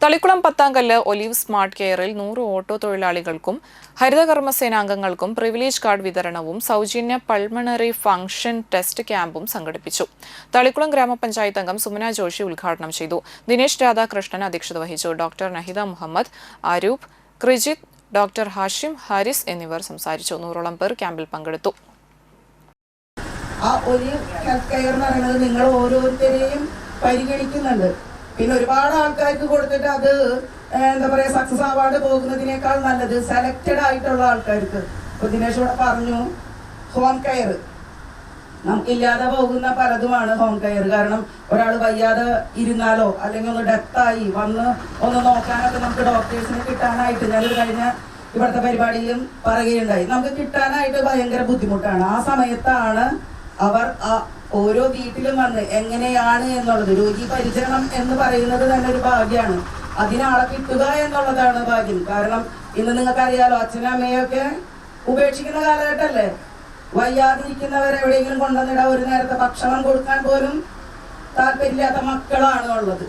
Thalikkulam Pathankallu olive smart കെയറിൽ 100 auto തൊഴിലാളികൾക്കും ഹരിതകർമ്മസേനാംഗങ്ങൾക്കും privilege card വിതരണവും സൗജന്യ പൾമണറി ഫംഗ്ഷൻ ടെസ്റ്റ് ക്യാമ്പും സംഘടിപ്പിച്ചു. തളിക്കുളം ഗ്രാമപഞ്ചായത്ത് അംഗം സുമന ജോഷി ഉദ്ഘാടനം ചെയ്തു. ദിനേശ് രാധാകൃഷ്ണൻ അധ്യക്ഷത വഹിച്ചു. ഡോക്ടർ നഹിദ മുഹമ്മദ്, അരൂപ്, ക്രിജിത്ത്, ഡോക്ടർ ഹാഷിം, ഹാരിസ് എന്നിവർ സംസാരിച്ചു. 100ഓളം പേർ ക്യാമ്പിൽ പങ്കെടുത്തു. നിങ്ങൾ ഓരോരുത്തരെയും പരിഗണിക്കുന്നുണ്ട്. പിന്നെ ഒരുപാട് ആൾക്കാർക്ക് കൊടുത്തിട്ട് അത് എന്താ പറയാ സക്സസ് അവാർഡ് പോകുന്നതിനേക്കാൾ നല്ലത് സെലക്റ്റഡ് ആയിട്ടുള്ള ആൾക്കാർക്ക്. ഇപ്പൊ ദിനേശ് ഇവിടെ പറഞ്ഞു ഹോം കെയർ നമുക്കില്ലാതെ പോകുന്ന പലതുമാണ് ഹോം കെയർ. കാരണം ഒരാൾ വയ്യാതെ ഇരുന്നാലോ അല്ലെങ്കിൽ ഒന്ന് ഡെത്തായി വന്ന് ഒന്ന് നോക്കാനൊക്കെ നമുക്ക് ഡോക്ടേഴ്സിന് കിട്ടാനായിട്ട് ഞാനൊരു കഴിഞ്ഞ ഇവിടുത്തെ പരിപാടിയിലും പറയുകയുണ്ടായി, നമുക്ക് കിട്ടാനായിട്ട് ഭയങ്കര ബുദ്ധിമുട്ടാണ്. ആ സമയത്താണ് അവർ ഓരോ വീട്ടിലും വന്ന് എങ്ങനെയാണ് എന്നുള്ളത്, രോഗി പരിചരണം എന്ന് പറയുന്നത് തന്നെ ഒരു ഭാഗ്യമാണ്. അതിനാളെ കിട്ടുക എന്നുള്ളതാണ് ഭാഗ്യം. കാരണം ഇന്ന് നിങ്ങൾക്കറിയാലോ, അച്ഛനും അമ്മയൊക്കെ ഉപേക്ഷിക്കുന്ന കാലഘട്ടമല്ലേ. വയ്യാതിരിക്കുന്നവരെ എവിടെയെങ്കിലും കൊണ്ടുവന്നിടാൻ ഒരു നേരത്തെ ഭക്ഷണം കൊടുക്കാൻ പോലും താല്പര്യമില്ലാത്ത മക്കളാണ് ഉള്ളത്.